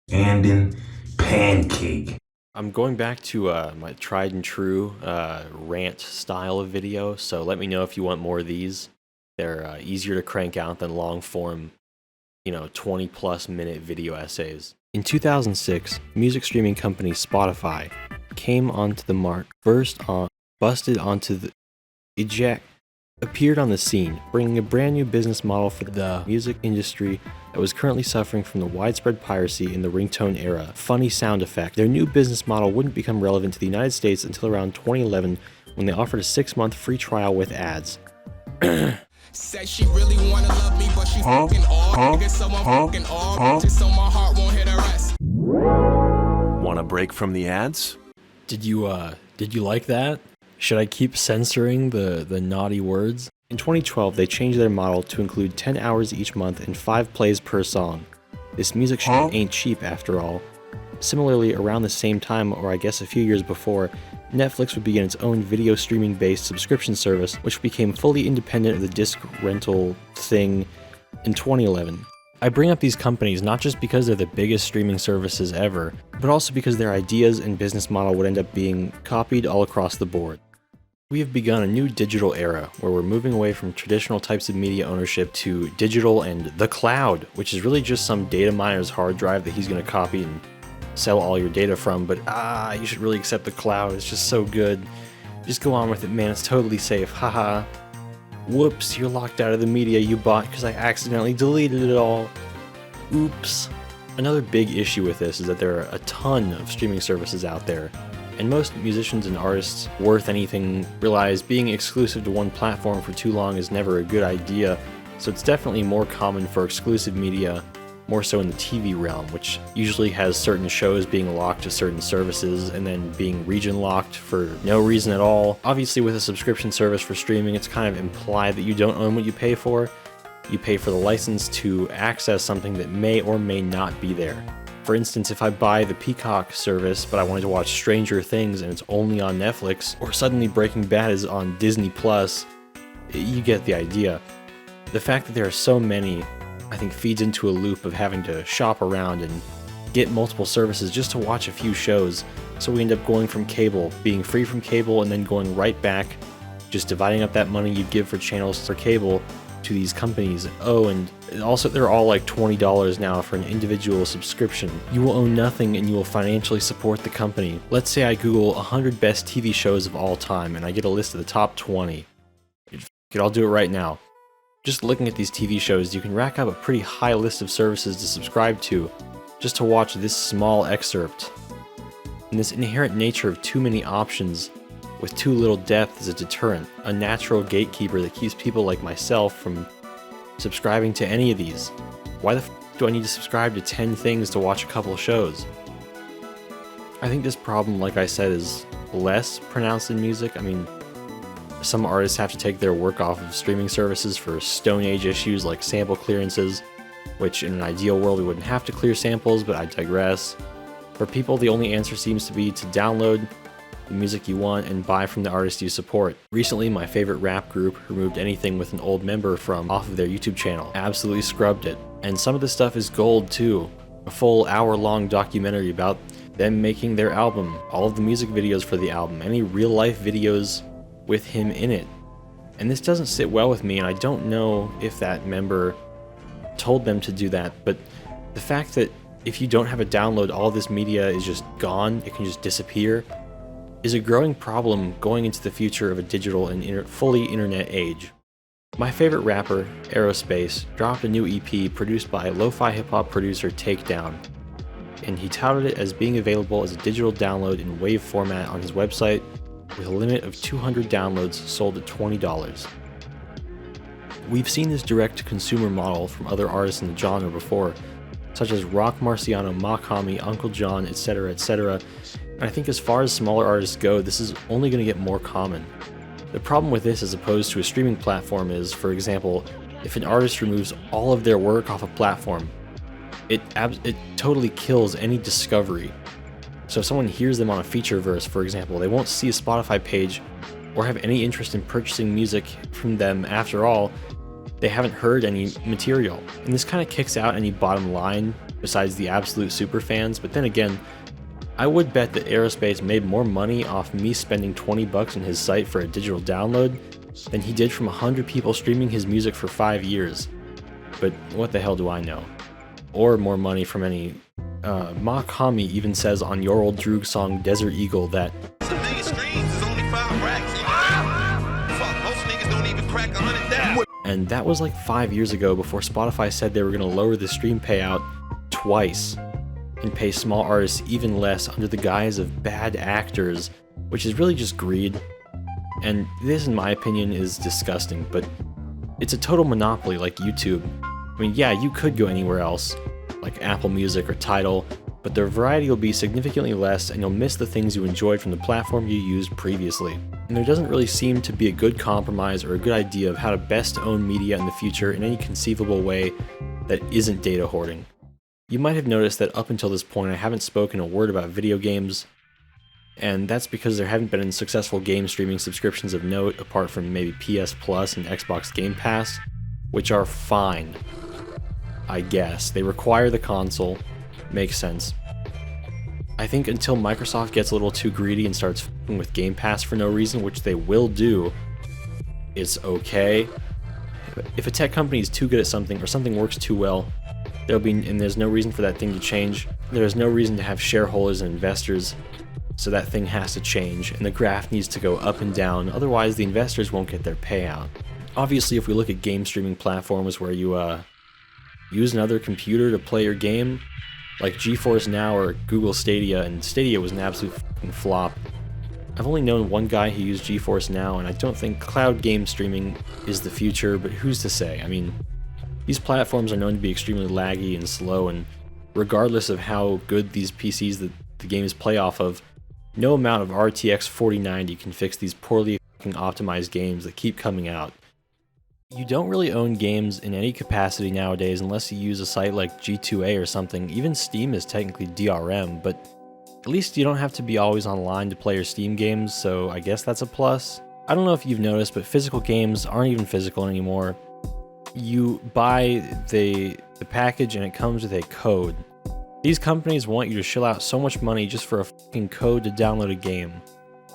and in pancake. I'm going back to my tried and true rant style of video, so let me know if you want more of these. They're easier to crank out than long form, 20 plus minute video essays. In 2006, music streaming company Spotify came onto the mark, busted onto the eject, appeared on the scene, bringing a brand new business model for the music industry that was currently suffering from the widespread piracy in the ringtone era. Funny sound effect. Their new business model wouldn't become relevant to the United States until around 2011 when they offered a 6-month free trial with ads. Said she really wanna love me, but she fucking all niggas, so I'm fucking all just so my heart won't hit her rest. Want a break from the ads? Did you like that? Should I keep censoring the naughty words? In 2012, they changed their model to include 10 hours each month and 5 plays per song. This music shit ain't cheap after all. Similarly, around the same time, or I guess a few years before, Netflix would begin its own video streaming-based subscription service, which became fully independent of the disc rental thing in 2011. I bring up these companies not just because they're the biggest streaming services ever, but also because their ideas and business model would end up being copied all across the board. We have begun a new digital era where we're moving away from traditional types of media ownership to digital and the cloud, which is really just some data miner's hard drive that he's going to copy and sell all your data from, but you should really accept the cloud, it's just so good. Just go on with it, man, it's totally safe, haha. Whoops, you're locked out of the media you bought because I accidentally deleted it all. Oops. Another big issue with this is that there are a ton of streaming services out there, and most musicians and artists worth anything realize being exclusive to one platform for too long is never a good idea, so it's definitely more common for exclusive media, more so in the TV realm, which usually has certain shows being locked to certain services and then being region locked for no reason at all. Obviously with a subscription service for streaming, it's kind of implied that you don't own what you pay for. You pay for the license to access something that may or may not be there. For instance, if I buy the Peacock service but I wanted to watch Stranger Things and it's only on Netflix, or suddenly Breaking Bad is on Disney Plus, you get the idea. The fact that there are so many, I think, feeds into a loop of having to shop around and get multiple services just to watch a few shows, so we end up going from cable, being free from cable, and then going right back, just dividing up that money you'd give for channels for cable to these companies. Oh, and also they're all like $20 now for an individual subscription. You will own nothing and you will financially support the company. Let's say I Google 100 best TV shows of all time and I get a list of the top 20. I'll do it right now. Just looking at these TV shows, you can rack up a pretty high list of services to subscribe to just to watch this small excerpt. And this inherent nature of too many options with too little depth is a deterrent, a natural gatekeeper that keeps people like myself from subscribing to any of these. Why the f do I need to subscribe to 10 things to watch a couple of shows? I think this problem, like I said, is less pronounced in music. I mean, some artists have to take their work off of streaming services for Stone Age issues like sample clearances, which in an ideal world we wouldn't have to clear samples, but I digress. For people, the only answer seems to be to download the music you want and buy from the artist you support. Recently, my favorite rap group removed anything with an old member from off of their YouTube channel. Absolutely scrubbed it. And some of the stuff is gold too. A full hour-long documentary about them making their album, all of the music videos for the album, any real-life videos with him in it. And this doesn't sit well with me, and I don't know if that member told them to do that, but the fact that if you don't have a download, all this media is just gone, it can just disappear, is a growing problem going into the future of a digital and fully internet age. My favorite rapper, Aerospace, dropped a new EP produced by lo-fi hip-hop producer Takedown, and he touted it as being available as a digital download in WAV format on his website, with a limit of 200 downloads sold at $20. We've seen this direct-to-consumer model from other artists in the genre before, such as Rock Marciano, Mach-Hommy, Uncle John, etc., etc., and I think as far as smaller artists go, this is only going to get more common. The problem with this as opposed to a streaming platform is, for example, if an artist removes all of their work off a platform, it totally kills any discovery. So if someone hears them on a feature verse, for example, they won't see a Spotify page or have any interest in purchasing music from them. After all, they haven't heard any material. And this kind of kicks out any bottom line besides the absolute super fans. But then again, I would bet that Aerospace made more money off me spending $20 on his site for a digital download than he did from 100 people streaming his music for 5 years. But what the hell do I know? Or more money from any... Mock Hami even says on Your Old Droog song Desert Eagle that The biggest streams is only 5 racks. Fuck, most niggas don't even crack 100,000. and that was like 5 years ago before Spotify said they were going to lower the stream payout twice and pay small artists even less under the guise of bad actors, which is really just greed. And this, in my opinion, is disgusting, but it's a total monopoly like YouTube. I mean, yeah, you could go anywhere else, like Apple Music or Tidal, but their variety will be significantly less and you'll miss the things you enjoyed from the platform you used previously. And there doesn't really seem to be a good compromise or a good idea of how to best own media in the future in any conceivable way that isn't data hoarding. You might have noticed that up until this point I haven't spoken a word about video games, and that's because there haven't been any successful game streaming subscriptions of note apart from maybe PS Plus and Xbox Game Pass, which are fine, I guess. They require the console, makes sense. I think until Microsoft gets a little too greedy and starts f***ing with Game Pass for no reason, which they will do, it's okay. If a tech company is too good at something or something works too well, there's no reason for that thing to change. There's no reason to have shareholders and investors, so that thing has to change, and the graph needs to go up and down, otherwise the investors won't get their payout. Obviously, if we look at game streaming platforms where you use another computer to play your game, like GeForce Now or Google Stadia, and Stadia was an absolute f***ing flop. I've only known one guy who used GeForce Now, and I don't think cloud game streaming is the future, but who's to say? I mean, these platforms are known to be extremely laggy and slow, and regardless of how good these PCs that the games play off of, no amount of RTX 4090 can fix these poorly f***ing optimized games that keep coming out. You don't really own games in any capacity nowadays unless you use a site like G2A or something. Even Steam is technically DRM, but at least you don't have to be always online to play your Steam games, so I guess that's a plus. I don't know if you've noticed, but physical games aren't even physical anymore. You buy the package and it comes with a code. These companies want you to shell out so much money just for a fucking code to download a game.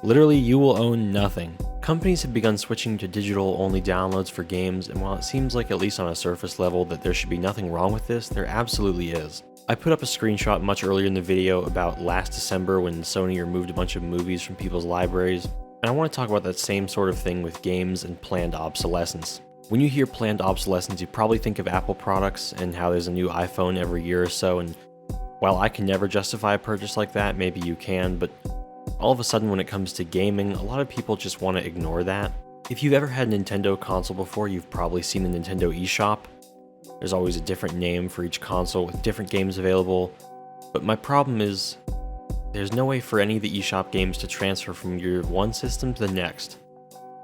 Literally, you will own nothing. Companies have begun switching to digital-only downloads for games, and while it seems like, at least on a surface level, that there should be nothing wrong with this, there absolutely is. I put up a screenshot much earlier in the video about last December when Sony removed a bunch of movies from people's libraries, and I want to talk about that same sort of thing with games and planned obsolescence. When you hear planned obsolescence, you probably think of Apple products and how there's a new iPhone every year or so, and while I can never justify a purchase like that, maybe you can, but all of a sudden when it comes to gaming, a lot of people just want to ignore that. If you've ever had a Nintendo console before, you've probably seen the Nintendo eShop. There's always a different name for each console with different games available, but my problem is there's no way for any of the eShop games to transfer from your one system to the next.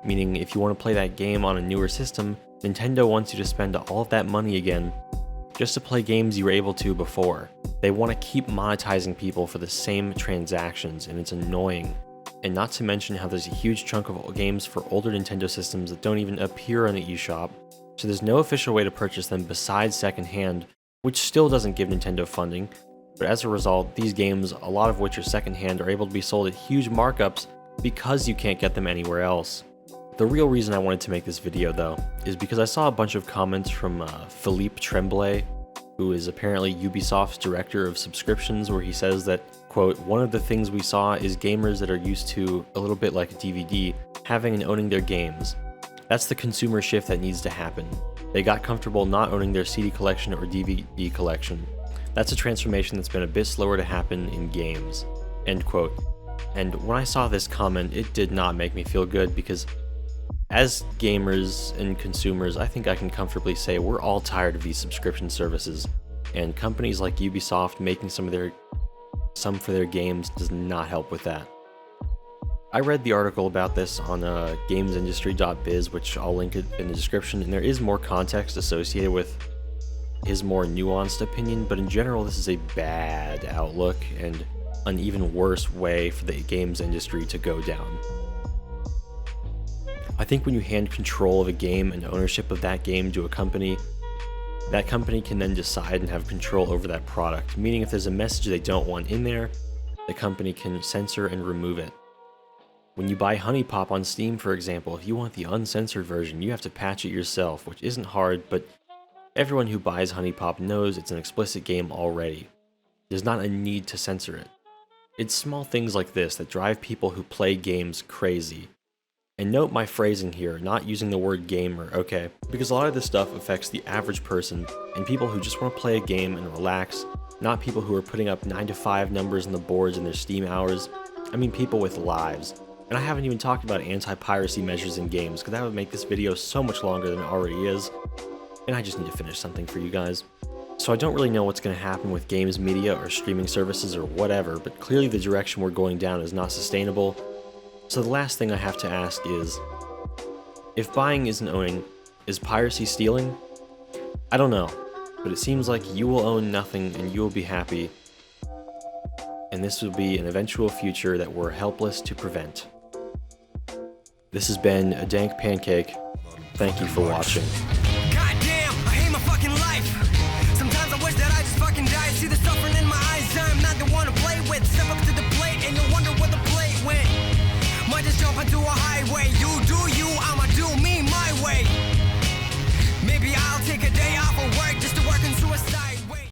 Meaning if you want to play that game on a newer system, Nintendo wants you to spend all of that money again just to play games you were able to before. They want to keep monetizing people for the same transactions, and it's annoying. And not to mention how there's a huge chunk of games for older Nintendo systems that don't even appear on the eShop, so there's no official way to purchase them besides secondhand, which still doesn't give Nintendo funding, but as a result, these games, a lot of which are secondhand, are able to be sold at huge markups because you can't get them anywhere else. The real reason I wanted to make this video, though, is because I saw a bunch of comments from Philippe Tremblay, who is apparently Ubisoft's director of subscriptions, where he says that, quote, "One of the things we saw is gamers that are used to, a little bit like a DVD, having and owning their games. That's the consumer shift that needs to happen. They got comfortable not owning their CD collection or DVD collection. That's a transformation that's been a bit slower to happen in games." End quote. And when I saw this comment, it did not make me feel good, because as gamers and consumers, I think I can comfortably say we're all tired of these subscription services, and companies like Ubisoft making some for their games does not help with that. I read the article about this on Gamesindustry.biz, which I'll link it in the description, and there is more context associated with his more nuanced opinion, but in general this is a bad outlook and an even worse way for the games industry to go down. I think when you hand control of a game and ownership of that game to a company, That company can then decide and have control over that product, meaning if there's a message they don't want in there, the company can censor and remove it. When you buy Honey Pop on Steam, for example, if you want the uncensored version, you have to patch it yourself, which isn't hard, but everyone who buys Honey Pop knows it's an explicit game already. There's not a need to censor it. It's small things like this that drive people who play games crazy. And note my phrasing here, not using the word gamer, okay? Because a lot of this stuff affects the average person and people who just want to play a game and relax, not people who are putting up 9 to 5 numbers on the boards in their Steam hours. I mean people with lives. And I haven't even talked about anti-piracy measures in games, because that would make this video so much longer than it already is. And I just need to finish something for you guys. So I don't really know what's going to happen with games media or streaming services or whatever, but clearly the direction we're going down is not sustainable. So the last thing I have to ask is, if buying isn't owning, is piracy stealing? I don't know, but it seems like you will own nothing and you will be happy, and this will be an eventual future that we're helpless to prevent. This has been a Dank Pancake. Thank you for watching.